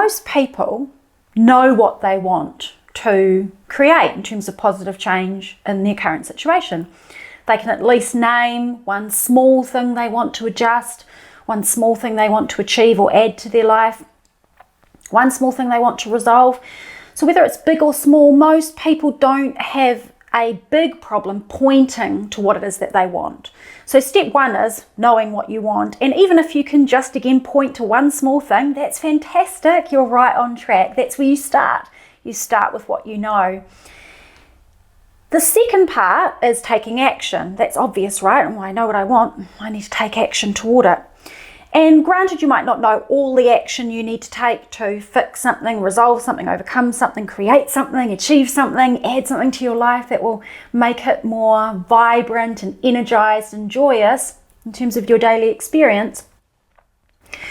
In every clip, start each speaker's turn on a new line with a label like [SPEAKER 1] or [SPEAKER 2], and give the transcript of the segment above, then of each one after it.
[SPEAKER 1] most people know what they want to create in terms of positive change in their current situation. They can at least name one small thing they want to adjust, one small thing they want to achieve or add to their life, one small thing they want to resolve. So whether it's big or small, most people don't have a big problem pointing to what it is that they want. So step one is knowing what you want. And even if you can just again point to one small thing, that's fantastic. You're right on track. That's where you start. You start with what you know. The second part is taking action. That's obvious, right? And when I know what I want, I need to take action toward it. And granted, you might not know all the action you need to take to fix something, resolve something, overcome something, create something, achieve something, add something to your life that will make it more vibrant and energized and joyous in terms of your daily experience.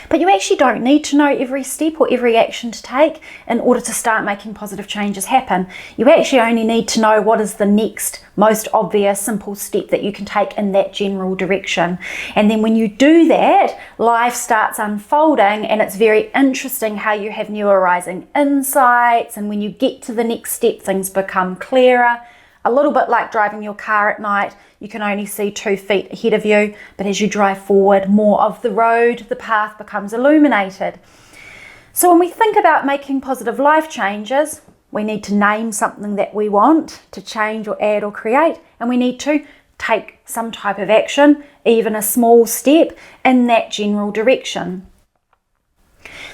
[SPEAKER 1] But you actually don't need to know every step or every action to take in order to start making positive changes happen. You actually only need to know what is the next most obvious, simple step that you can take in that general direction. And then when you do that, life starts unfolding, and it's very interesting how you have new arising insights. And when you get to the next step, things become clearer. A little bit like driving your car at night. You can only see 2 feet ahead of you, but as you drive forward, more of the road, the path becomes illuminated. So when we think about making positive life changes, we need to name something that we want to change or add or create, and we need to take some type of action, even a small step, in that general direction.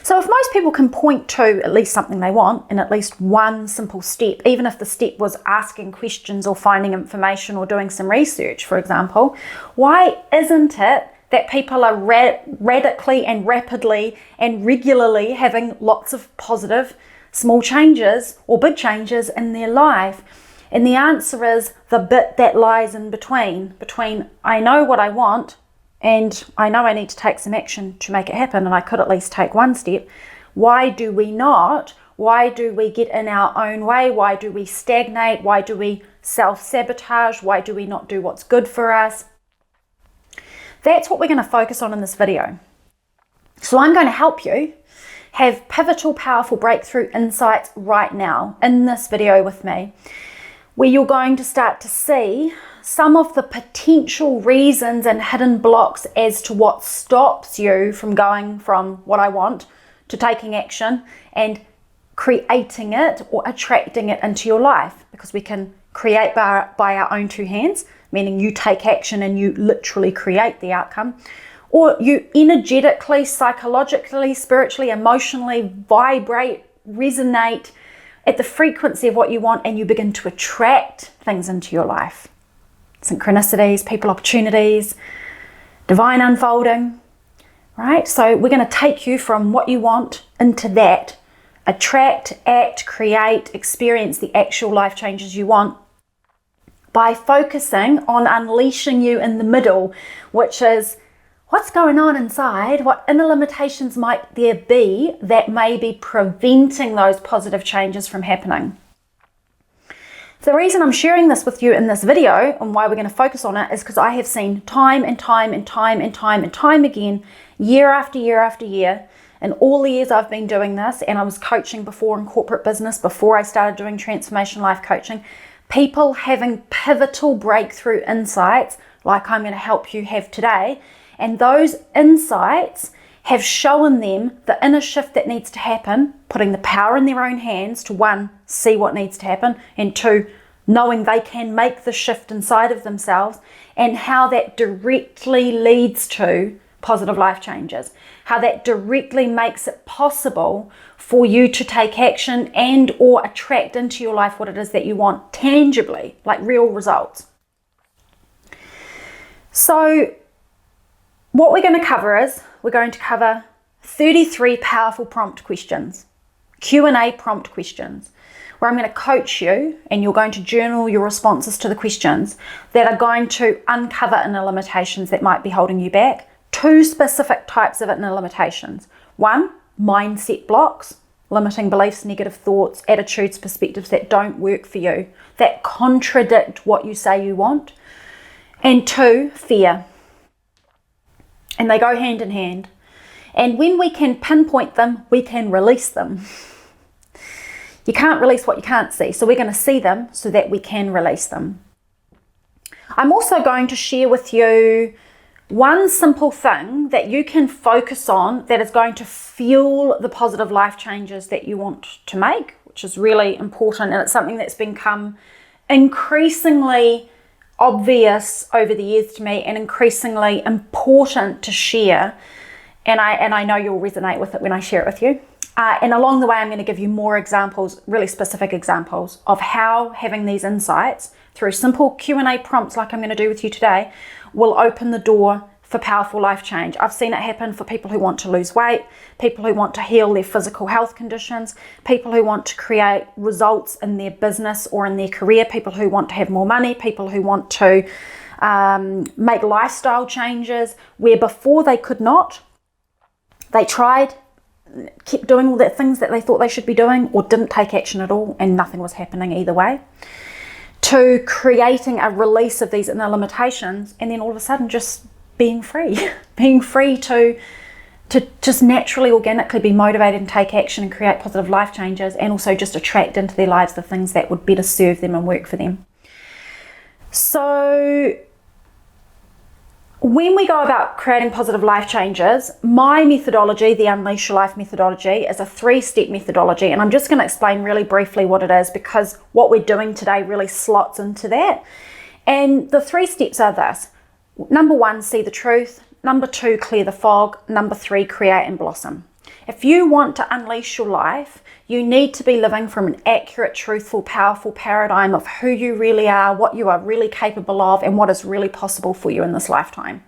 [SPEAKER 1] So if most people can point to at least something they want in at least one simple step, even if the step was asking questions or finding information or doing some research, for example, why isn't it that people are radically and rapidly and regularly having lots of positive small changes or big changes in their life? And the answer is the bit that lies in between I know what I want and I know I need to take some action to make it happen, and I could at least take one step. Why do we not? Why do we get in our own way? Why do we stagnate? Why do we self-sabotage? Why do we not do what's good for us? That's what we're going to focus on in this video. So I'm going to help you have pivotal, powerful breakthrough insights right now in this video with me, where you're going to start to see some of the potential reasons and hidden blocks as to what stops you from going from what I want to taking action and creating it or attracting it into your life. Because we can create by our own 2 hands, meaning you take action and you literally create the outcome, or you energetically, psychologically, spiritually, emotionally vibrate, resonate at the frequency of what you want, and you begin to attract things into your life. Synchronicities, people, opportunities, divine unfolding, right? So we're going to take you from what you want into that. Attract, act, create, experience the actual life changes you want by focusing on unleashing you in the middle, which is what's going on inside, what inner limitations might there be that may be preventing those positive changes from happening. The reason I'm sharing this with you in this video and why we're going to focus on it is because I have seen time and time again, year after year after year, in all the years I've been doing this, and I was coaching before in corporate business, before I started doing transformation life coaching, people having pivotal breakthrough insights like I'm going to help you have today. And those insights have shown them the inner shift that needs to happen, putting the power in their own hands to 1, see what needs to happen, and 2, knowing they can make the shift inside of themselves, and how that directly leads to positive life changes, how that directly makes it possible for you to take action and or attract into your life what it is that you want tangibly, like real results. So what we're going to cover is, we're going to cover 33 powerful prompt questions, Q&A prompt questions, where I'm going to coach you and you're going to journal your responses to the questions that are going to uncover inner limitations that might be holding you back. 2 specific types of inner limitations. 1, mindset blocks, limiting beliefs, negative thoughts, attitudes, perspectives that don't work for you, that contradict what you say you want. And 2, fear. And they go hand in hand. And when we can pinpoint them, we can release them. You can't release what you can't see. So we're going to see them so that we can release them. I'm also going to share with you one simple thing that you can focus on that is going to fuel the positive life changes that you want to make, which is really important. And it's something that's become increasingly obvious over the years to me and increasingly important to share. And I know you'll resonate with it when I share it with you. And along the way, I'm going to give you more examples, really specific examples of how having these insights through simple Q&A prompts like I'm going to do with you today will open the door for powerful life change. I've seen it happen for people who want to lose weight, people who want to heal their physical health conditions, people who want to create results in their business or in their career, people who want to have more money, people who want to make lifestyle changes where before they could not. They tried, kept doing all the things that they thought they should be doing or didn't take action at all, and nothing was happening either way, to creating a release of these inner limitations and then all of a sudden just being free, being free to just naturally, organically be motivated and take action and create positive life changes, and also just attract into their lives the things that would better serve them and work for them. So when we go about creating positive life changes, my methodology, the Unleash Your Life methodology, is a 3-step methodology. And I'm just going to explain really briefly what it is, because what we're doing today really slots into that. And the 3 steps are this. Number 1, see the truth. Number 2, clear the fog. Number 3, create and blossom. If you want to unleash your life, you need to be living from an accurate, truthful, powerful paradigm of who you really are, what you are really capable of, and what is really possible for you in this lifetime.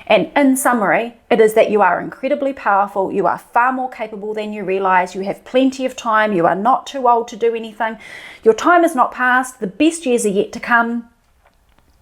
[SPEAKER 1] And in summary, it is that you are incredibly powerful, you are far more capable than you realize, you have plenty of time, you are not too old to do anything, your time is not past, the best years are yet to come.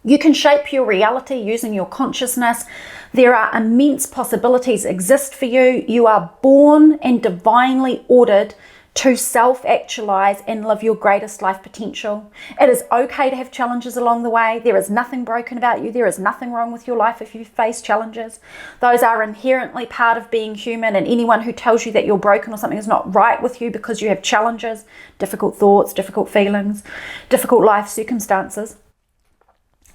[SPEAKER 1] You can shape your reality using your consciousness. There are immense possibilities exist for you. You are born and divinely ordered to self-actualize and live your greatest life potential. It is okay to have challenges along the way. There is nothing broken about you. There is nothing wrong with your life if you face challenges. Those are inherently part of being human, and anyone who tells you that you're broken or something is not right with you because you have challenges, difficult thoughts, difficult feelings, difficult life circumstances,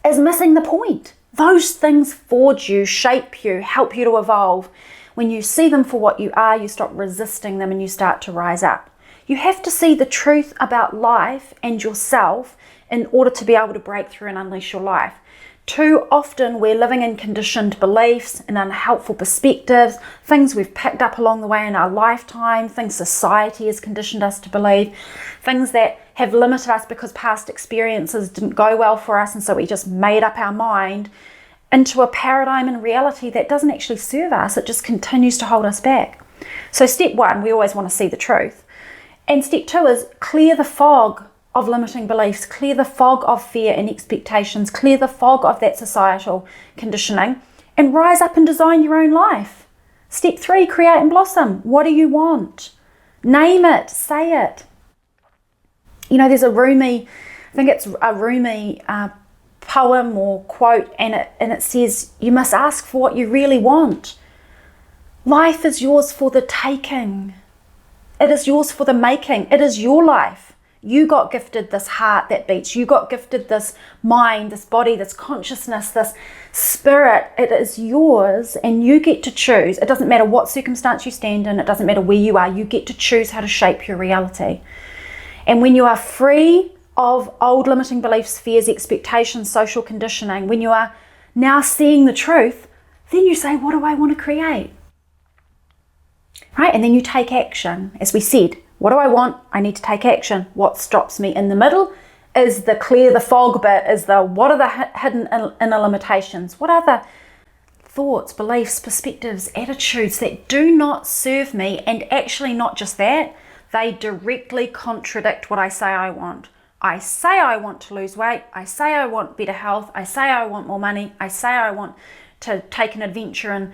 [SPEAKER 1] is missing the point. Those things forge you, shape you, help you to evolve. When you see them for what you are, you stop resisting them and you start to rise up. You have to see the truth about life and yourself in order to be able to break through and unleash your life. Too often we're living in conditioned beliefs and unhelpful perspectives, things we've picked up along the way in our lifetime, things society has conditioned us to believe, things that have limited us because past experiences didn't go well for us, and so we just made up our mind into a paradigm and reality that doesn't actually serve us. It just continues to hold us back. So step 1, we always want to see the truth. And step 2 is clear the fog of limiting beliefs, clear the fog of fear and expectations, clear the fog of that societal conditioning, and rise up and design your own life. Step 3, create and blossom. What do you want? Name it, say it. You know, there's a Rumi, I think it's a Rumi poem or quote, and it says, you must ask for what you really want. Life is yours for the taking. It is yours for the making. It is your life. You got gifted this heart that beats. You got gifted this mind, this body, this consciousness, this spirit. It is yours, and you get to choose. It doesn't matter what circumstance you stand in. It doesn't matter where you are. You get to choose how to shape your reality. And when you are free of old limiting beliefs, fears, expectations, social conditioning, when you are now seeing the truth, then you say, what do I want to create? Right? And then you take action. As we said, what do I want? I need to take action. What stops me in the middle is the clear the fog bit, is the what are the hidden inner limitations? What are the thoughts, beliefs, perspectives, attitudes that do not serve me? And actually not just that, they directly contradict what I say I want. I say I want to lose weight. I say I want better health. I say I want more money. I say I want to take an adventure and,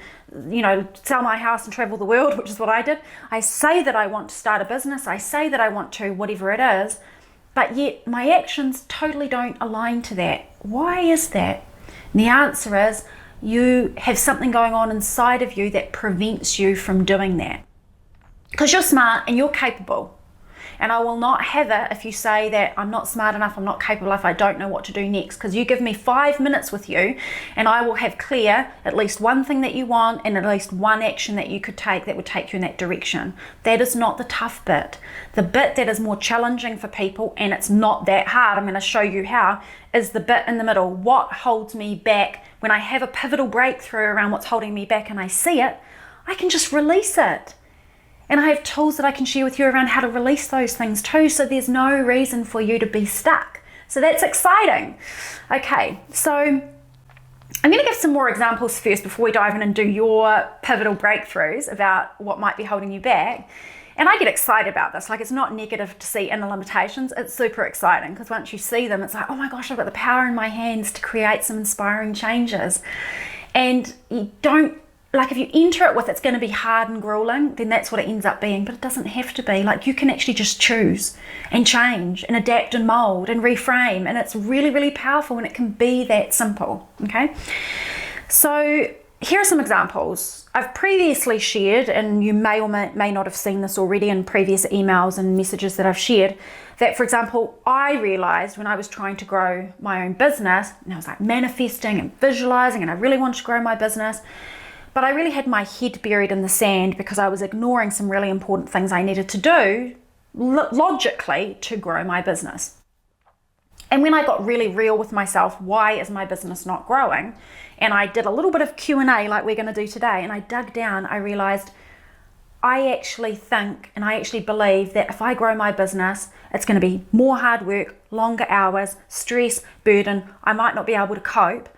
[SPEAKER 1] you know, sell my house and travel the world, which is what I did. I say that I want to start a business. I say that I want to whatever it is, but yet my actions totally don't align to that. Why is that? And the answer is you have something going on inside of you that prevents you from doing that. Because you're smart and you're capable. And I will not have it if you say that I'm not smart enough, I'm not capable enough, I don't know what to do next. Because you give me 5 minutes with you and I will have clear at least one thing that you want and at least one action that you could take that would take you in that direction. That is not the tough bit. The bit that is more challenging for people, and it's not that hard, I'm going to show you how, is the bit in the middle. What holds me back? When I have a pivotal breakthrough around what's holding me back and I see it, I can just release it. And I have tools that I can share with you around how to release those things too, so there's no reason for you to be stuck. So that's exciting. Okay, so I'm going to give some more examples first before we dive in and do your pivotal breakthroughs about what might be holding you back. And I get excited about this. Like, it's not negative to see inner limitations. It's super exciting because once you see them, it's like, oh my gosh, I've got the power in my hands to create some inspiring changes. And you don't, like, if you enter it with it's going to be hard and grueling, then that's what it ends up being. But it doesn't have to be. Like, you can actually just choose and change and adapt and mold and reframe. And it's really, really powerful and it can be that simple. Okay. So here are some examples. I've previously shared, and you may or may not have seen this already in previous emails and messages that I've shared, that, for example, I realized when I was trying to grow my own business, and I was like manifesting and visualizing, and I really wanted to grow my business, but I really had my head buried in the sand because I was ignoring some really important things I needed to do logically to grow my business. And when I got really real with myself, why is my business not growing? And I did a little bit of Q&A like we're going to do today, and I dug down, I realized I actually think and I actually believe that if I grow my business, it's going to be more hard work, longer hours, stress, burden. I might not be able to cope.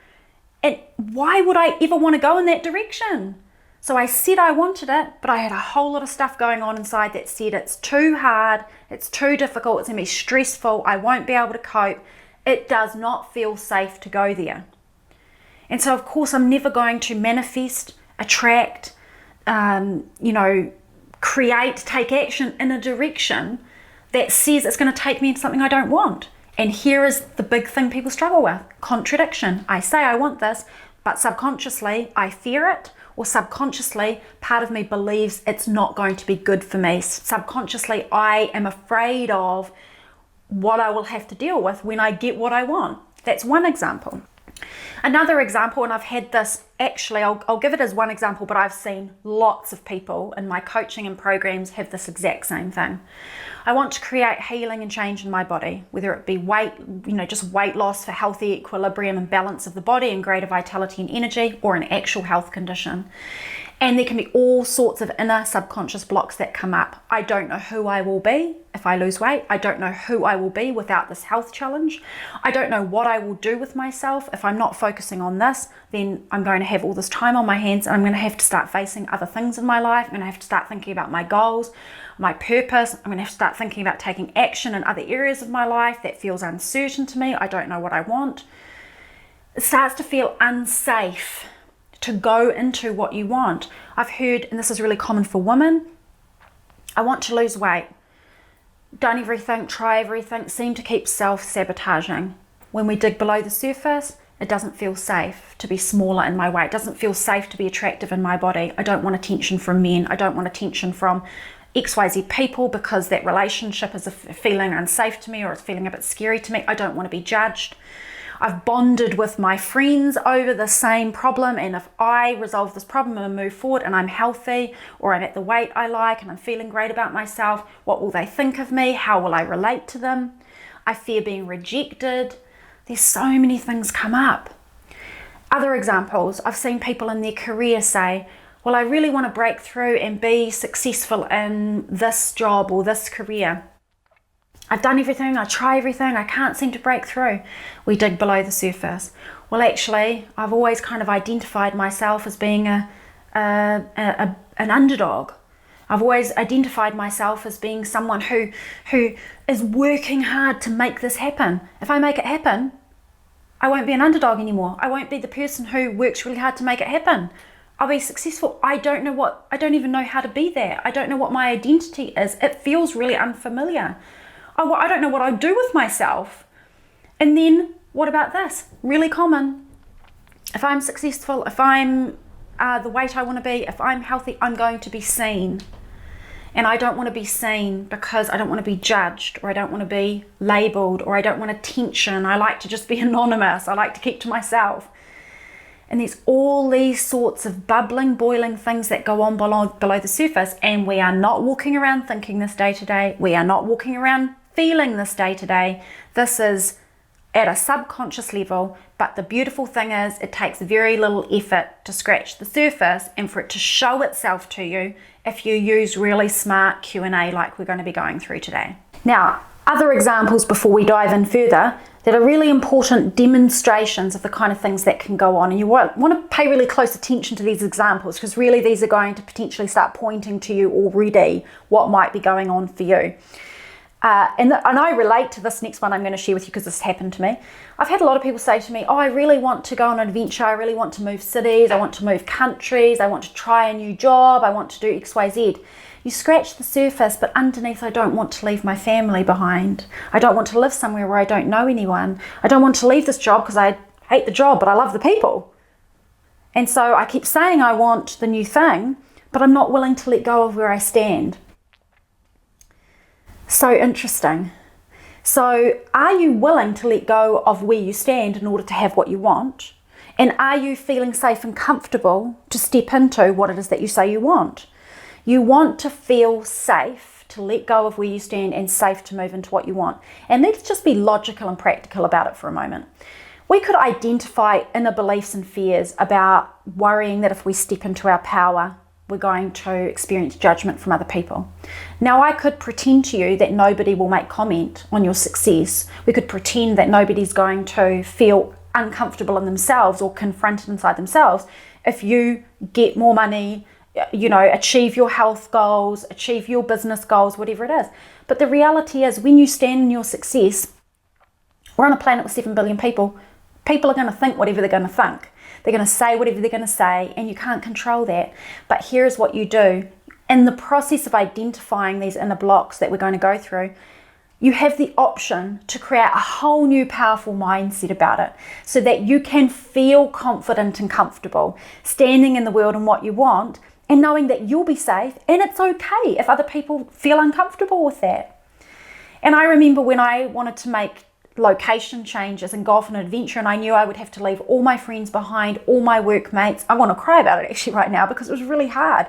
[SPEAKER 1] And why would I ever want to go in that direction? So I said I wanted it, but I had a whole lot of stuff going on inside that said it's too hard, it's too difficult, it's going to be stressful, I won't be able to cope. It does not feel safe to go there. And so, of course, I'm never going to manifest, attract, create, take action in a direction that says it's going to take me into something I don't want. And here is the big thing people struggle with: contradiction. I say I want this, but subconsciously I fear it, or subconsciously part of me believes it's not going to be good for me. Subconsciously I am afraid of what I will have to deal with when I get what I want. That's one example. Another example, and I've had this, actually, I'll give it as one example, but I've seen lots of people in my coaching and programs have this exact same thing. I want to create healing and change in my body, whether it be weight, just weight loss for healthy equilibrium and balance of the body and greater vitality and energy, or an actual health condition. And there can be all sorts of inner subconscious blocks that come up. I don't know who I will be if I lose weight. I don't know who I will be without this health challenge. I don't know what I will do with myself. If I'm not focusing on this, then I'm going to have all this time on my hands and I'm going to have to start facing other things in my life. I'm going to have to start thinking about my goals, my purpose. I'm going to have to start thinking about taking action in other areas of my life that feels uncertain to me. I don't know what I want. It starts to feel unsafe to go into what you want. I've heard, and this is really common for women, I want to lose weight. Done everything, try everything, seem to keep self-sabotaging. When we dig below the surface, it doesn't feel safe to be smaller in my weight. It doesn't feel safe to be attractive in my body. I don't want attention from men. I don't want attention from XYZ people because that relationship is feeling unsafe to me or it's feeling a bit scary to me. I don't want to be judged. I've bonded with my friends over the same problem, and if I resolve this problem and move forward and I'm healthy, or I'm at the weight I like and I'm feeling great about myself, what will they think of me? How will I relate to them? I fear being rejected. There's so many things come up. Other examples, I've seen people in their career say, well, I really want to break through and be successful in this job or this career. I've done everything, I try everything, I can't seem to break through. We dig below the surface. Well, actually, I've always kind of identified myself as being an underdog. I've always identified myself as being someone who is working hard to make this happen. If I make it happen, I won't be an underdog anymore. I won't be the person who works really hard to make it happen. I'll be successful. I don't even know how to be there. I don't know what my identity is. It feels really unfamiliar. Oh, I don't know what I do with myself. And then what about this? Really common. if I'm successful, if I'm the weight I want to be, if I'm healthy, I'm going to be seen. And I don't want to be seen because I don't want to be judged, or I don't want to be labeled, or I don't want attention. I like to just be anonymous. I like to keep to myself. And there's all these sorts of bubbling, boiling things that go on below the surface, and we are not walking around thinking this day to day. We are not walking around feeling this day to day. This is at a subconscious level, but the beautiful thing is it takes very little effort to scratch the surface and for it to show itself to you if you use really smart Q&A like we're going to be going through today. Now, other examples before we dive in further that are really important demonstrations of the kind of things that can go on, and you want to pay really close attention to these examples, because really these are going to potentially start pointing to you already what might be going on for you. And I relate to this next one I'm going to share with you because this happened to me. I've had a lot of people say to me, oh, I really want to go on an adventure. I really want to move cities. I want to move countries. I want to try a new job. I want to do X, Y, Z. You scratch the surface, but underneath, I don't want to leave my family behind. I don't want to live somewhere where I don't know anyone. I don't want to leave this job because I hate the job, but I love the people. And so I keep saying I want the new thing, but I'm not willing to let go of where I stand. So interesting. So are you willing to let go of where you stand in order to have what you want? And are you feeling safe and comfortable to step into what it is that you say you want? You want to feel safe to let go of where you stand and safe to move into what you want. And let's just be logical and practical about it for a moment. We could identify inner beliefs and fears about worrying that if we step into our power, we're going to experience judgment from other people. Now, I could pretend to you that nobody will make comment on your success. We could pretend that nobody's going to feel uncomfortable in themselves or confronted inside themselves if you get more money, achieve your health goals, achieve your business goals, whatever it is. But the reality is, when you stand in your success, we're on a planet with 7 billion people. People are going to think whatever they're going to think. They're going to say whatever they're going to say, and you can't control that. But here's what you do. In the process of identifying these inner blocks that we're going to go through, you have the option to create a whole new powerful mindset about it so that you can feel confident and comfortable standing in the world and what you want, and knowing that you'll be safe, and it's okay if other people feel uncomfortable with that. And I remember when I wanted to make location changes and go off on an adventure, and I knew I would have to leave all my friends behind, all my workmates. I want to cry about it actually right now because it was really hard.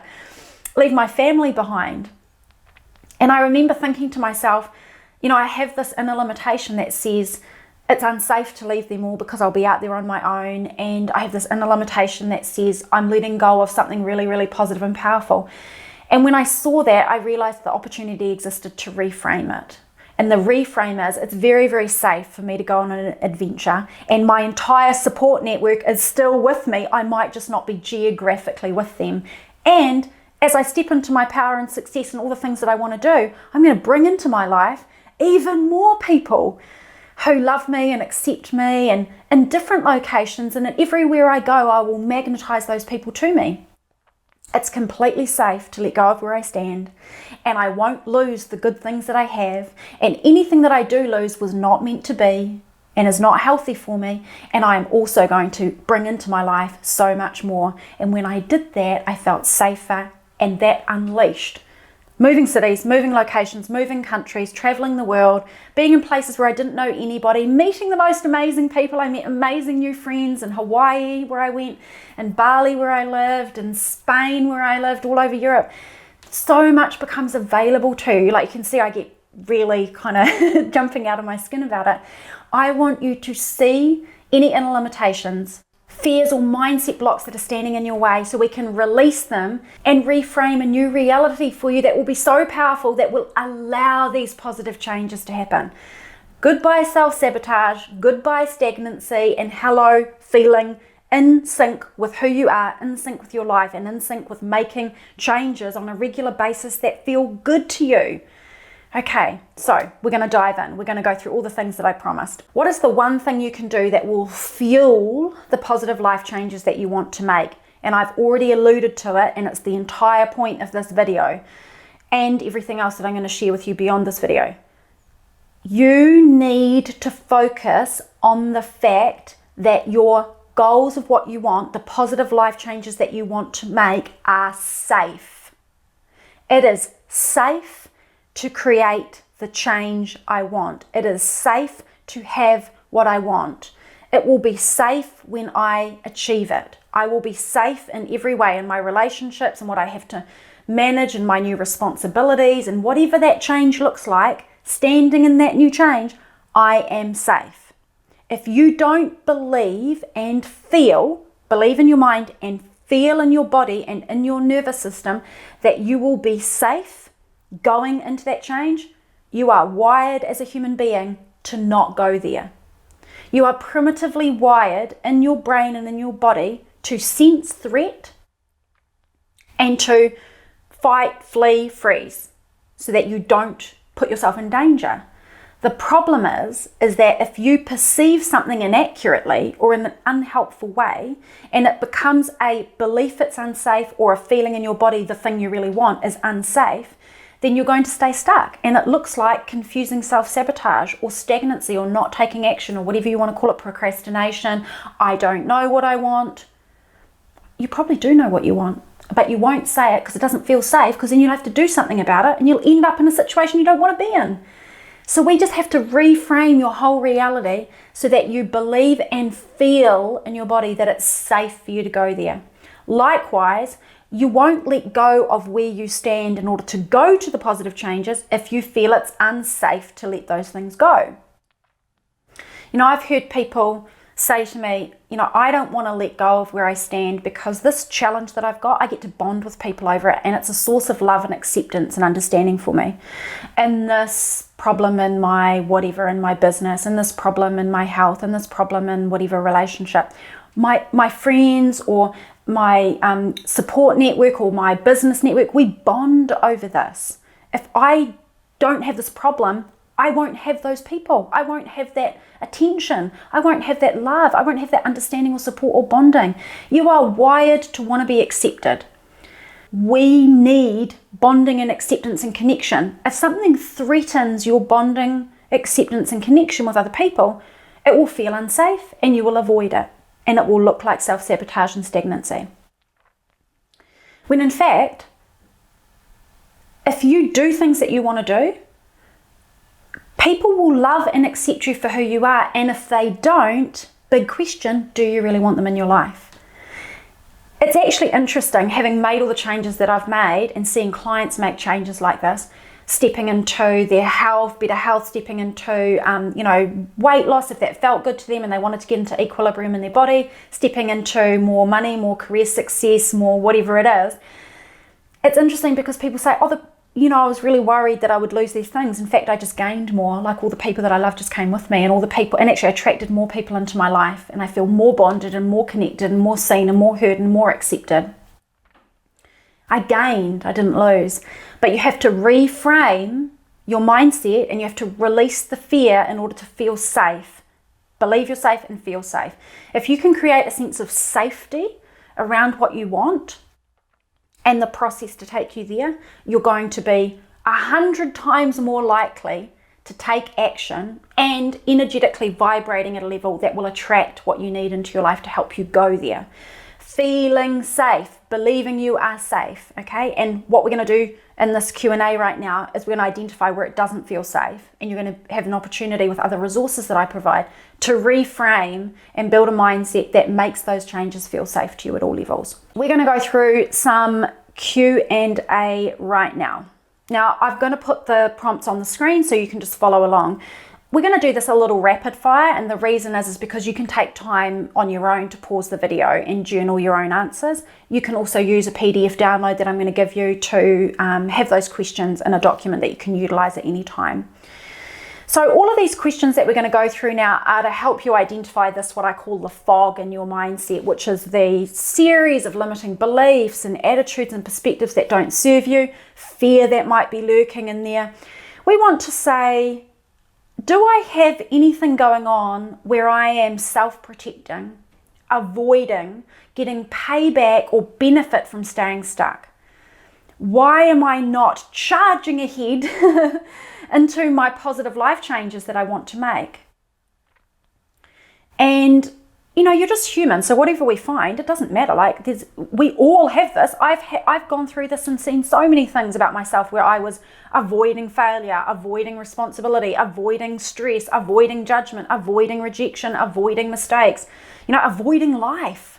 [SPEAKER 1] Leave my family behind. And I remember thinking to myself, I have this inner limitation that says it's unsafe to leave them all because I'll be out there on my own. And I have this inner limitation that says I'm letting go of something really, really positive and powerful. And when I saw that, I realized the opportunity existed to reframe it. And the reframe is, it's very, very safe for me to go on an adventure, and my entire support network is still with me. I might just not be geographically with them. And as I step into my power and success and all the things that I want to do, I'm going to bring into my life even more people who love me and accept me, and in different locations, and everywhere I go, I will magnetize those people to me. It's completely safe to let go of where I stand, and I won't lose the good things that I have, and anything that I do lose was not meant to be and is not healthy for me, and I am also going to bring into my life so much more. And when I did that, I felt safer, and that unleashed moving cities, moving locations, moving countries, traveling the world, being in places where I didn't know anybody, meeting the most amazing people. I met amazing new friends in Hawaii where I went, in Bali where I lived, in Spain where I lived, all over Europe. So much becomes available to you. Like you can see, I get really kind of jumping out of my skin about it. I want you to see any inner limitations, fears or mindset blocks that are standing in your way, so we can release them and reframe a new reality for you that will be so powerful that will allow these positive changes to happen. Goodbye self-sabotage, goodbye stagnancy, and hello feeling in sync with who you are, in sync with your life, and in sync with making changes on a regular basis that feel good to you. Okay, so we're going to dive in. We're going to go through all the things that I promised. What is the one thing you can do that will fuel the positive life changes that you want to make? And I've already alluded to it, and it's the entire point of this video and everything else that I'm going to share with you beyond this video. You need to focus on the fact that you're goals of what you want, the positive life changes that you want to make are safe. It is safe to create the change I want. It is safe to have what I want. It will be safe when I achieve it. I will be safe in every way, in my relationships and what I have to manage and my new responsibilities and whatever that change looks like, standing in that new change, I am safe. If you don't believe and feel, believe in your mind and feel in your body and in your nervous system that you will be safe going into that change, you are wired as a human being to not go there. You are primitively wired in your brain and in your body to sense threat and to fight, flee, freeze so that you don't put yourself in danger. The problem is that if you perceive something inaccurately or in an unhelpful way and it becomes a belief it's unsafe or a feeling in your body the thing you really want is unsafe, then you're going to stay stuck. And it looks like confusing self-sabotage or stagnancy or not taking action or whatever you want to call it, procrastination. I don't know what I want. You probably do know what you want, but you won't say it because it doesn't feel safe, because then you'll have to do something about it and you'll end up in a situation you don't want to be in. So we just have to reframe your whole reality so that you believe and feel in your body that it's safe for you to go there. Likewise, you won't let go of where you stand in order to go to the positive changes if you feel it's unsafe to let those things go. You know, I've heard people say to me, you know, I don't want to let go of where I stand because this challenge that I've got, I get to bond with people over it and it's a source of love and acceptance and understanding for me. And this problem in my whatever, in my business, and this problem in my health, and this problem in whatever relationship, my friends or my support network or my business network, we bond over this. If I don't have this problem, I won't have those people. I won't have that attention. I won't have that love. I won't have that understanding or support or bonding. You are wired to want to be accepted. We need bonding and acceptance and connection. If something threatens your bonding, acceptance and connection with other people, it will feel unsafe and you will avoid it. And it will look like self-sabotage and stagnancy. When in fact, if you do things that you want to do, people will love and accept you for who you are. And if they don't, big question, do you really want them in your life? It's actually interesting, having made all the changes that I've made and seeing clients make changes like this, stepping into their health, better health, stepping into, weight loss if that felt good to them and they wanted to get into equilibrium in their body, stepping into more money, more career success, more whatever it is. It's interesting because people say, I was really worried that I would lose these things. In fact, I just gained more, like all the people that I love just came with me and all the people, and actually attracted more people into my life. And I feel more bonded and more connected and more seen and more heard and more accepted. I gained, I didn't lose. But you have to reframe your mindset and you have to release the fear in order to feel safe. Believe you're safe and feel safe. If you can create a sense of safety around what you want and the process to take you there, you're going to be 100 times more likely to take action and energetically vibrating at a level that will attract what you need into your life to help you go there. Feeling safe, believing you are safe, okay? And what we're going to do in this Q&A right now is we're going to identify where it doesn't feel safe, and you're going to have an opportunity with other resources that I provide to reframe and build a mindset that makes those changes feel safe to you at all levels. We're going to go through some Q&A right now. Now, I'm going to put the prompts on the screen so you can just follow along. We're going to do this a little rapid fire, and the reason is because you can take time on your own to pause the video and journal your own answers. You can also use a PDF download that I'm going to give you to have those questions in a document that you can utilize at any time. So all of these questions that we're going to go through now are to help you identify this, what I call the fog in your mindset, which is the series of limiting beliefs and attitudes and perspectives that don't serve you, fear that might be lurking in there. We want to say, do I have anything going on where I am self-protecting, avoiding getting payback or benefit from staying stuck? Why am I not charging ahead into my positive life changes that I want to make? And you're just human. So whatever we find, it doesn't matter. Like we all have this. I've gone through this and seen so many things about myself where I was avoiding failure, avoiding responsibility, avoiding stress, avoiding judgment, avoiding rejection, avoiding mistakes, avoiding life.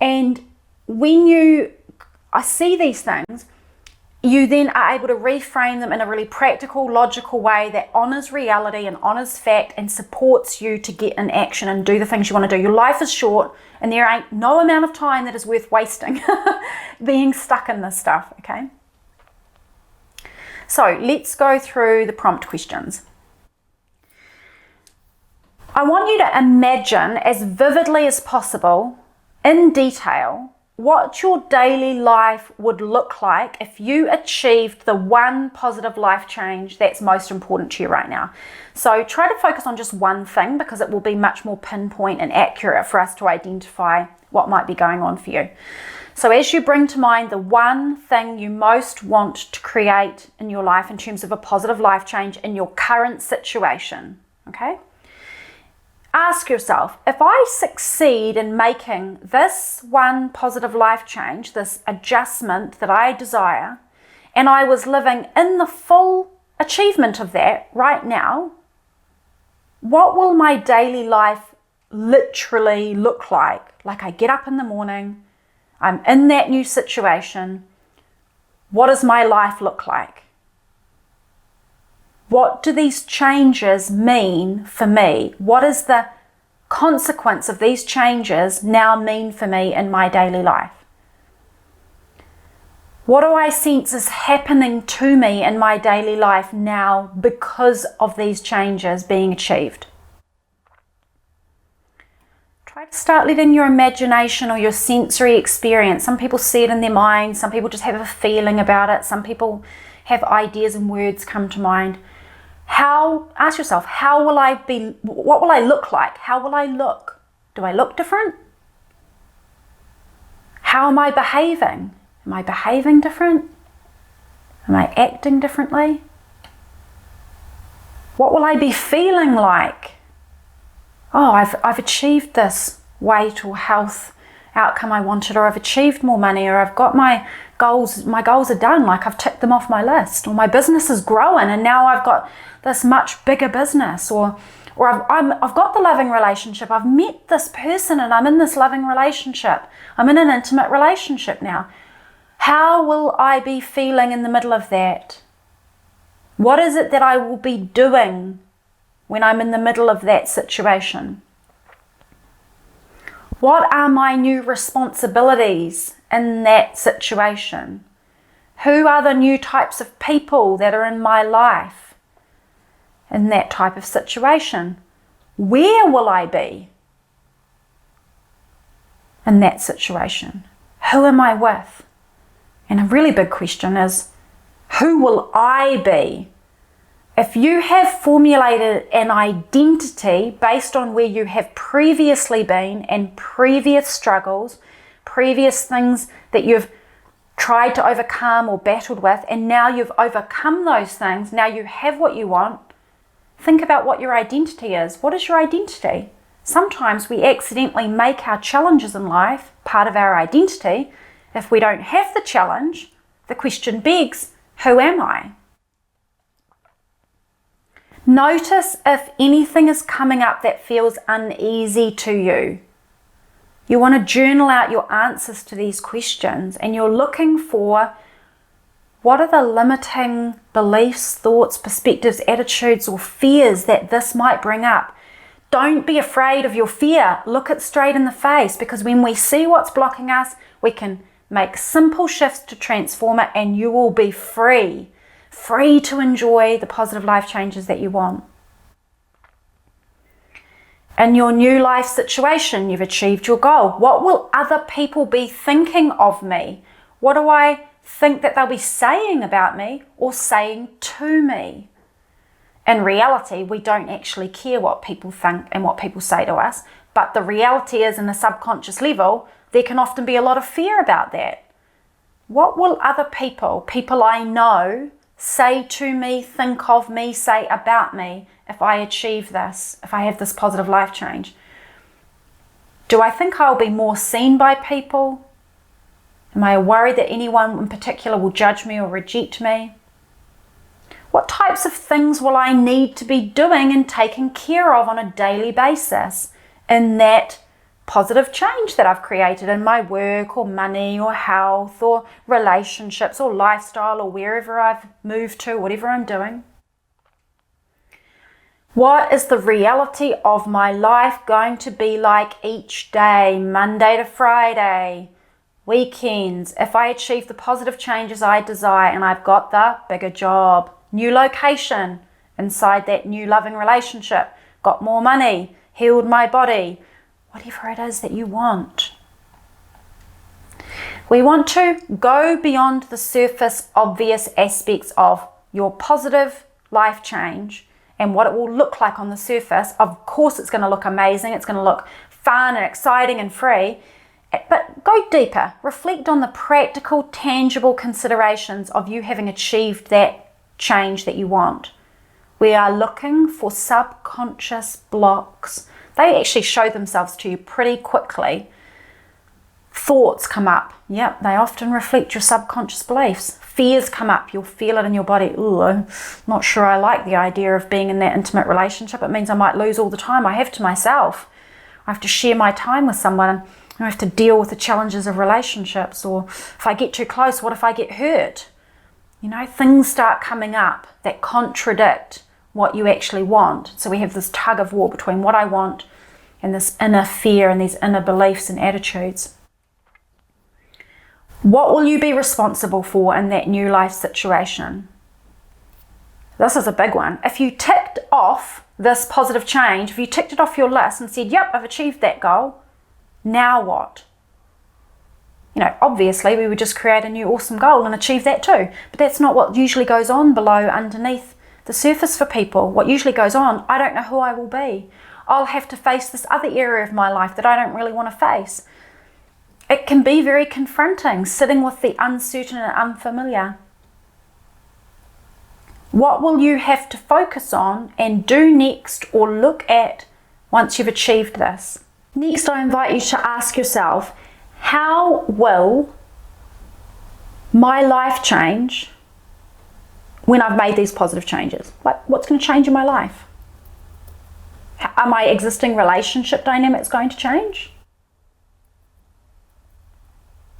[SPEAKER 1] And when I see these things, you then are able to reframe them in a really practical, logical way that honors reality and honors fact and supports you to get in action and do the things you want to do. Your life is short and there ain't no amount of time that is worth wasting being stuck in this stuff, okay? So let's go through the prompt questions. I want you to imagine as vividly as possible, in detail, what your daily life would look like if you achieved the one positive life change that's most important to you right now. So try to focus on just one thing because it will be much more pinpoint and accurate for us to identify what might be going on for you. So as you bring to mind the one thing you most want to create in your life in terms of a positive life change in your current situation, okay? Ask yourself, if I succeed in making this one positive life change, this adjustment that I desire, and I was living in the full achievement of that right now, what will my daily life literally look like? Like I get up in the morning, I'm in that new situation. What does my life look like? What do these changes mean for me? What is the consequence of these changes now mean for me in my daily life? What do I sense is happening to me in my daily life now because of these changes being achieved? Try to start letting your imagination or your sensory experience. Some people see it in their mind, some people just have a feeling about it, some people have ideas and words come to mind. Ask yourself, what will I look like? How will I look? Do I look different? How am I behaving? Am I behaving different? Am I acting differently? What will I be feeling like? Oh, I've achieved this weight or health outcome I wanted, or I've achieved more money, or I've got my goals are done, like I've ticked them off my list, or my business is growing and now I've got this much bigger business, or I've got the loving relationship, I've met this person and I'm in this loving relationship, I'm in an intimate relationship now. How will I be feeling in the middle of that? What is it that I will be doing when I'm in the middle of that situation? What are my new responsibilities in that situation? Who are the new types of people that are in my life in that type of situation? Where will I be in that situation? Who am I with? And a really big question is, who will I be? If you have formulated an identity based on where you have previously been and previous struggles, previous things that you've tried to overcome or battled with, and now you've overcome those things, now you have what you want, think about what your identity is. What is your identity? Sometimes we accidentally make our challenges in life part of our identity. If we don't have the challenge, the question begs, who am I? Notice if anything is coming up that feels uneasy to you. You want to journal out your answers to these questions, and you're looking for what are the limiting beliefs, thoughts, perspectives, attitudes, or fears that this might bring up. Don't be afraid of your fear. Look it straight in the face, because when we see what's blocking us, we can make simple shifts to transform it, and you will be free to enjoy the positive life changes that you want. In your new life situation, you've achieved your goal. What will other people be thinking of me? What do I think that they'll be saying about me or saying to me? In reality, we don't actually care what people think and what people say to us, but the reality is, in a subconscious level, there can often be a lot of fear about that. What will other people I know, say to me, think of me, say about me if I achieve this, if I have this positive life change? Do I think I'll be more seen by people? Am I worried that anyone in particular will judge me or reject me? What types of things will I need to be doing and taking care of on a daily basis in that positive change that I've created in my work or money or health or relationships or lifestyle or wherever I've moved to, whatever I'm doing? What is the reality of my life going to be like each day, Monday to Friday, weekends, if I achieve the positive changes I desire and I've got the bigger job, new location inside that new loving relationship, got more money, healed my body, whatever it is that you want. We want to go beyond the surface obvious aspects of your positive life change and what it will look like on the surface. Of course, it's going to look amazing. It's going to look fun and exciting and free. But go deeper. Reflect on the practical, tangible considerations of you having achieved that change that you want. We are looking for subconscious blocks. They actually show themselves to you pretty quickly. Thoughts come up. Yep, they often reflect your subconscious beliefs. Fears come up. You'll feel it in your body. Ooh, I'm not sure I like the idea of being in that intimate relationship. It means I might lose all the time I have to myself. I have to share my time with someone. I have to deal with the challenges of relationships. Or if I get too close, what if I get hurt? You know, things start coming up that contradict what you actually want. So we have this tug of war between what I want and this inner fear and these inner beliefs and attitudes. What will you be responsible for in that new life situation? This is a big one. If you ticked off this positive change, if you ticked it off your list and said, yep, I've achieved that goal, now what? You know, obviously we would just create a new awesome goal and achieve that too. But that's not what usually goes on below, underneath the surface for people. What usually goes on, I don't know who I will be. I'll have to face this other area of my life that I don't really want to face. It can be very confronting, sitting with the uncertain and unfamiliar. What will you have to focus on and do next or look at once you've achieved this? Next, I invite you to ask yourself, how will my life change when I've made these positive changes? Like, what's going to change in my life? Are my existing relationship dynamics going to change?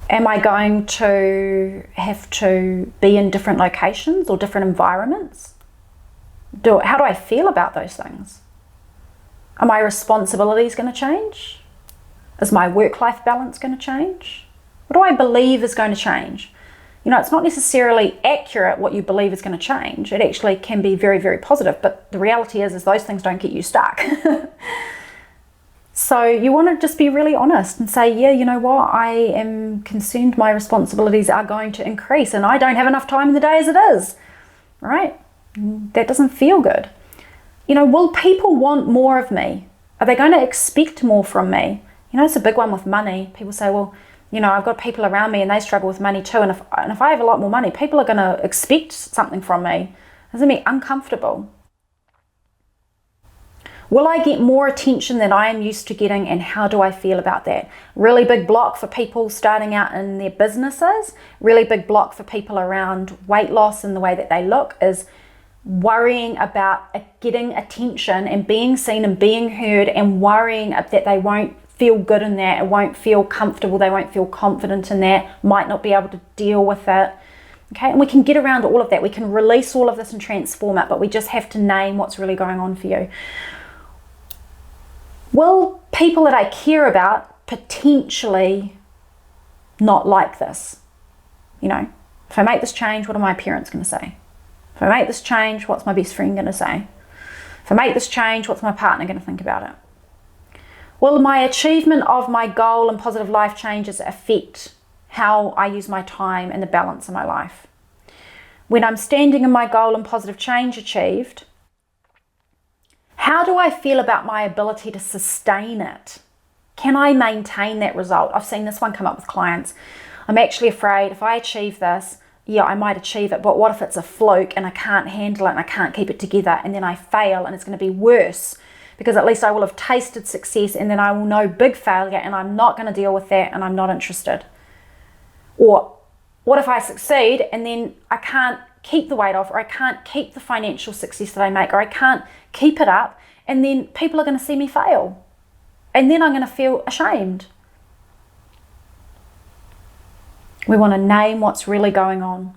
[SPEAKER 1] Am I going to have to be in different locations or different environments? How do I feel about those things? Are my responsibilities going to change? Is my work-life balance going to change? What do I believe is going to change? You know, it's not necessarily accurate what you believe is going to change. It actually can be very, very positive, but the reality is those things don't get you stuck. So you want to just be really honest and say, yeah, you know what, I am concerned my responsibilities are going to increase and I don't have enough time in the day as it is, right? That doesn't feel good. You know, will people want more of me? Are they going to expect more from me? You know, it's a big one with money. People say, well, you know, I've got people around me and they struggle with money too. And if I have a lot more money, people are going to expect something from me. It's going to be uncomfortable. Will I get more attention than I am used to getting, and how do I feel about that? Really big block for people starting out in their businesses, really big block for people around weight loss and the way that they look is worrying about getting attention and being seen and being heard, and worrying that they won't feel good in that, it won't feel comfortable, they won't feel confident in that, might not be able to deal with it. Okay, and we can get around all of that. We can release all of this and transform it, but we just have to name what's really going on for you. Will people that I care about potentially not like this? You know, if I make this change, what are my parents going to say? If I make this change, what's my best friend going to say? If I make this change, what's my partner going to think about it? Will my achievement of my goal and positive life changes affect how I use my time and the balance in my life? When I'm standing in my goal and positive change achieved, how do I feel about my ability to sustain it? Can I maintain that result? I've seen this one come up with clients. I'm actually afraid if I achieve this, yeah, I might achieve it, but what if it's a fluke and I can't handle it and I can't keep it together and then I fail and it's going to be worse because at least I will have tasted success, and then I will know big failure and I'm not going to deal with that and I'm not interested. Or what if I succeed and then I can't keep the weight off, or I can't keep the financial success that I make, or I can't keep it up, and then people are going to see me fail, and then I'm going to feel ashamed. We want to name what's really going on.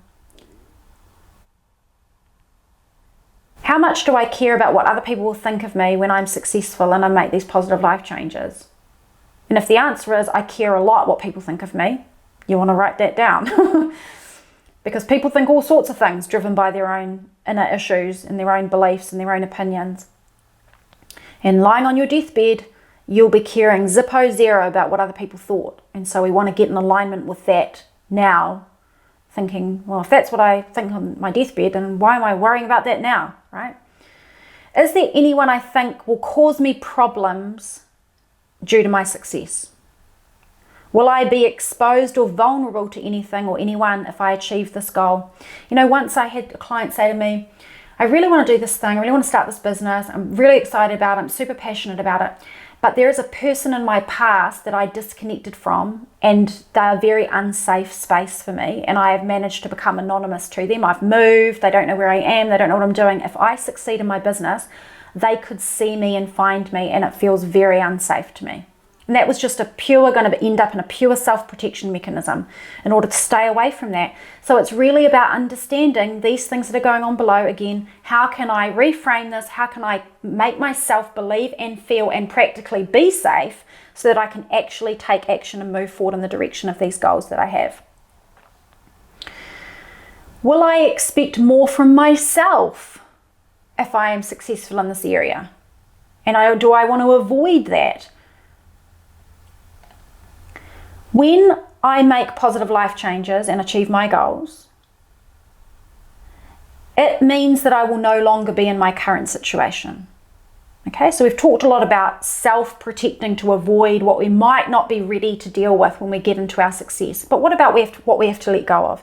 [SPEAKER 1] How much do I care about what other people will think of me when I'm successful and I make these positive life changes? And if the answer is I care a lot what people think of me, you want to write that down. Because people think all sorts of things driven by their own inner issues and their own beliefs and their own opinions. And lying on your deathbed, you'll be caring zippo zero about what other people thought. And so we want to get in alignment with that now, thinking, well, if that's what I think on my deathbed, then why am I worrying about that now, right? Is there anyone I think will cause me problems due to my success? Will I be exposed or vulnerable to anything or anyone if I achieve this goal? You know, once I had a client say to me, I really want to do this thing, I really want to start this business, I'm really excited about it, I'm super passionate about it, but there is a person in my past that I disconnected from, and they're a very unsafe space for me, and I have managed to become anonymous to them. I've moved, they don't know where I am, they don't know what I'm doing. If I succeed in my business, they could see me and find me, and it feels very unsafe to me. And that was just going to end up in a pure self-protection mechanism in order to stay away from that. So it's really about understanding these things that are going on below. Again, how can I reframe this? How can I make myself believe and feel and practically be safe so that I can actually take action and move forward in the direction of these goals that I have? Will I expect more from myself if I am successful in this area? And do I want to avoid that? When I make positive life changes and achieve my goals, it means that I will no longer be in my current situation. Okay, so we've talked a lot about self-protecting to avoid what we might not be ready to deal with when we get into our success. But what about what we have to let go of?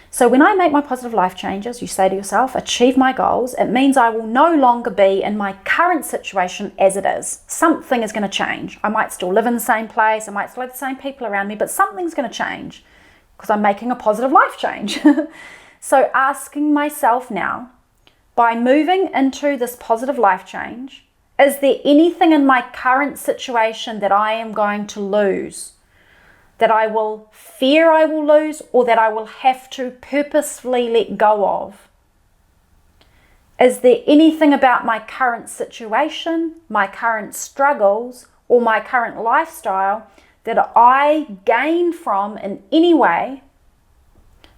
[SPEAKER 1] So when I make my positive life changes, you say to yourself, achieve my goals, it means I will no longer be in my current situation as it is. Something is going to change. I might still live in the same place, I might still have the same people around me, but something's going to change because I'm making a positive life change. So asking myself now, by moving into this positive life change, is there anything in my current situation that I am going to lose? That I will fear I will lose, or that I will have to purposefully let go of? Is there anything about my current situation, my current struggles, or my current lifestyle that I gain from in any way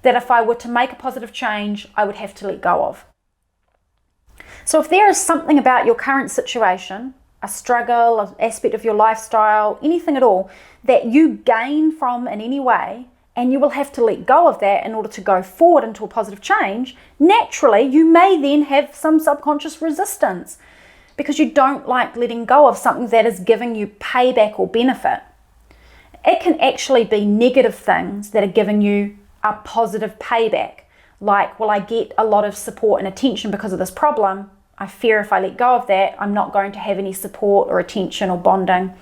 [SPEAKER 1] that if I were to make a positive change, I would have to let go of? So if there is something about your current situation, a struggle, an aspect of your lifestyle, anything at all, that you gain from in any way, and you will have to let go of that in order to go forward into a positive change, naturally you may then have some subconscious resistance because you don't like letting go of something that is giving you payback or benefit. It can actually be negative things that are giving you a positive payback, like, well, I get a lot of support and attention because of this problem. I fear if I let go of that, I'm not going to have any support or attention or bonding.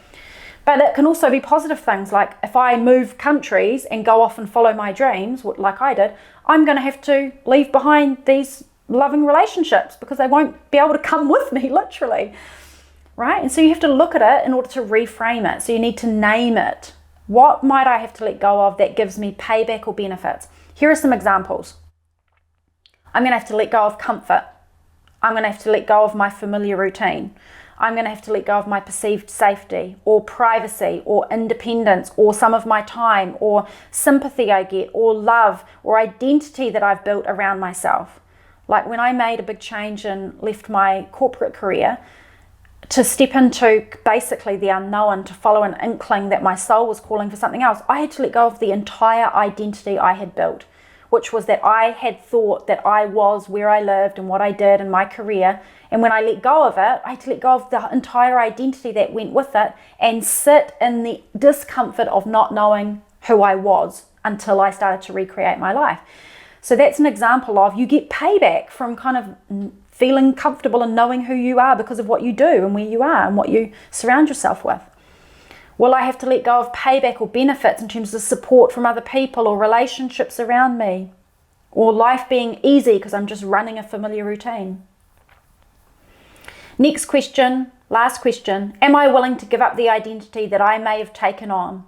[SPEAKER 1] But it can also be positive things, like if I move countries and go off and follow my dreams, like I did, I'm going to have to leave behind these loving relationships because they won't be able to come with me, literally, right? And so you have to look at it in order to reframe it. So you need to name it. What might I have to let go of that gives me payback or benefits? Here are some examples. I'm going to have to let go of comfort. I'm going to have to let go of my familiar routine. I'm going to have to let go of my perceived safety or privacy or independence or some of my time or sympathy I get or love or identity that I've built around myself. Like when I made a big change and left my corporate career to step into basically the unknown, to follow an inkling that my soul was calling for something else, I had to let go of the entire identity I had built, which was that I had thought that I was where I lived and what I did in my career. And when I let go of it, I had to let go of the entire identity that went with it and sit in the discomfort of not knowing who I was until I started to recreate my life. So that's an example of you get payback from kind of feeling comfortable and knowing who you are because of what you do and where you are and what you surround yourself with? Will I have to let go of payback or benefits in terms of support from other people or relationships around me? Or life being easy because I'm just running a familiar routine? Next question, last question. Am I willing to give up the identity that I may have taken on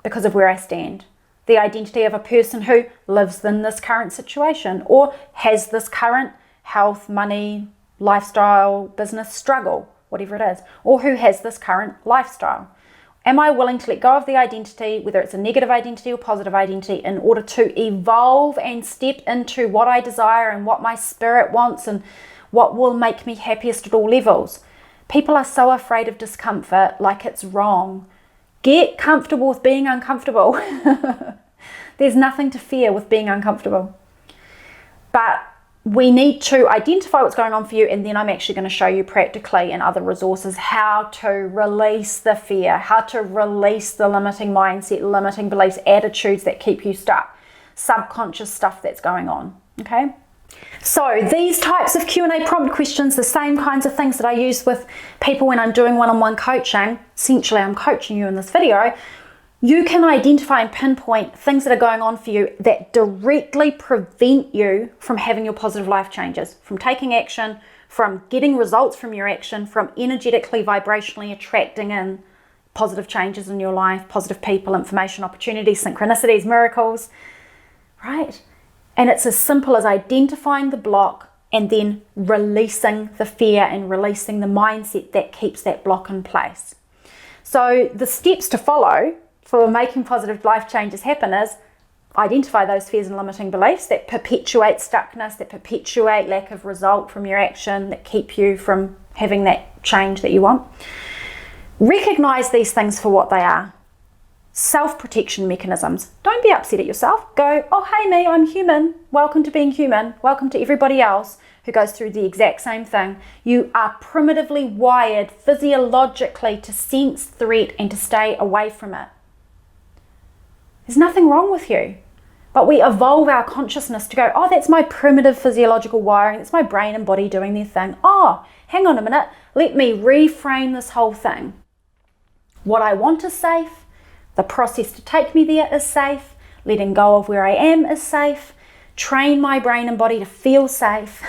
[SPEAKER 1] because of where I stand? The identity of a person who lives in this current situation or has this current health, money, lifestyle, business struggle, whatever it is, or who has this current lifestyle. Am I willing to let go of the identity, whether it's a negative identity or positive identity, in order to evolve and step into what I desire and what my spirit wants and what will make me happiest at all levels? People are so afraid of discomfort, like it's wrong. Get comfortable with being uncomfortable. There's nothing to fear with being uncomfortable. But we need to identify what's going on for you, and then I'm actually going to show you practically in other resources how to release the fear, how to release the limiting mindset, limiting beliefs, attitudes that keep you stuck, subconscious stuff that's going on, okay? So these types of Q&A prompt questions, the same kinds of things that I use with people when I'm doing one-on-one coaching, essentially I'm coaching you in this video, you can identify and pinpoint things that are going on for you that directly prevent you from having your positive life changes, from taking action, from getting results from your action, from energetically, vibrationally attracting in positive changes in your life, positive people, information, opportunities, synchronicities, miracles, right? And it's as simple as identifying the block and then releasing the fear and releasing the mindset that keeps that block in place. So the steps to follow for making positive life changes happen is identify those fears and limiting beliefs that perpetuate stuckness, that perpetuate lack of result from your action, that keep you from having that change that you want. Recognize these things for what they are. Self-protection mechanisms. Don't be upset at yourself. Go, oh, hey me, I'm human. Welcome to being human. Welcome to everybody else who goes through the exact same thing. You are primitively wired physiologically to sense threat and to stay away from it. There's nothing wrong with you. But we evolve our consciousness to go, oh, that's my primitive physiological wiring. It's my brain and body doing their thing. Oh, hang on a minute. Let me reframe this whole thing. What I want is safe. The process to take me there is safe. Letting go of where I am is safe. Train my brain and body to feel safe.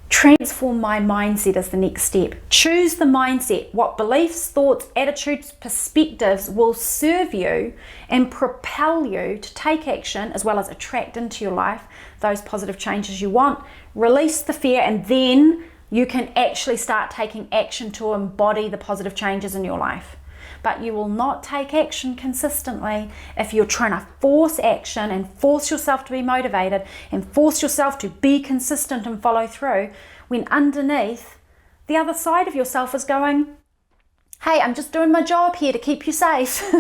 [SPEAKER 1] Transform my mindset as the next step. Choose the mindset. What beliefs, thoughts, attitudes, perspectives will serve you and propel you to take action as well as attract into your life those positive changes you want. Release the fear, and then you can actually start taking action to embody the positive changes in your life. But you will not take action consistently if you're trying to force action and force yourself to be motivated and force yourself to be consistent and follow through, when underneath the other side of yourself is going, hey, I'm just doing my job here to keep you safe.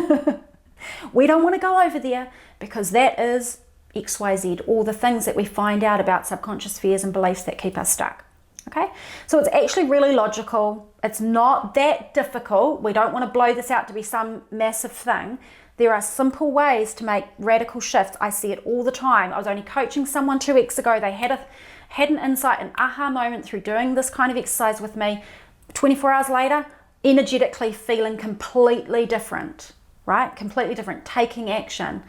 [SPEAKER 1] We don't want to go over there because that is XYZ, all the things that we find out about subconscious fears and beliefs that keep us stuck. Okay, so it's actually really logical. It's not that difficult. We don't want to blow this out to be some massive thing. There are simple ways to make radical shifts. I see it all the time. I was only coaching someone 2 weeks ago. They had an insight, an aha moment through doing this kind of exercise with me. 24 hours later, energetically feeling completely different, right? Completely different, taking action.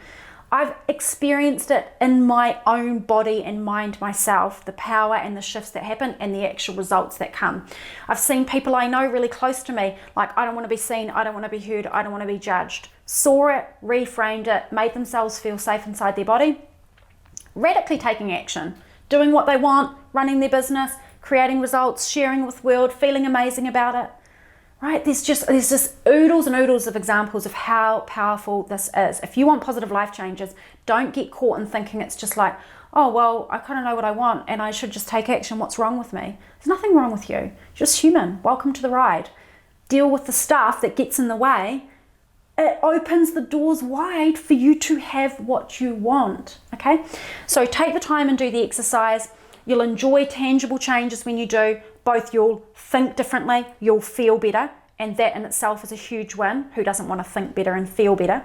[SPEAKER 1] I've experienced it in my own body and mind myself, the power and the shifts that happen and the actual results that come. I've seen people I know really close to me, like, I don't want to be seen, I don't want to be heard, I don't want to be judged. Saw it, reframed it, made themselves feel safe inside their body, radically taking action, doing what they want, running their business, creating results, sharing with the world, feeling amazing about it. Right? There's just oodles and oodles of examples of how powerful this is. If you want positive life changes, don't get caught in thinking it's just like, oh, well, I kind of know what I want and I should just take action. What's wrong with me? There's nothing wrong with you. You're just human. Welcome to the ride. Deal with the stuff that gets in the way. It opens the doors wide for you to have what you want. Okay? So take the time and do the exercise. You'll enjoy tangible changes when you do. Both you'll think differently, you'll feel better, and that in itself is a huge win. Who doesn't want to think better and feel better?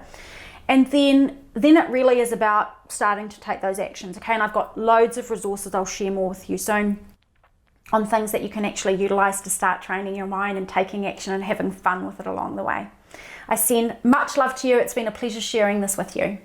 [SPEAKER 1] And then it really is about starting to take those actions. Okay, and I've got loads of resources I'll share more with you soon on things that you can actually utilize to start training your mind and taking action and having fun with it along the way. I send much love to you. It's been a pleasure sharing this with you.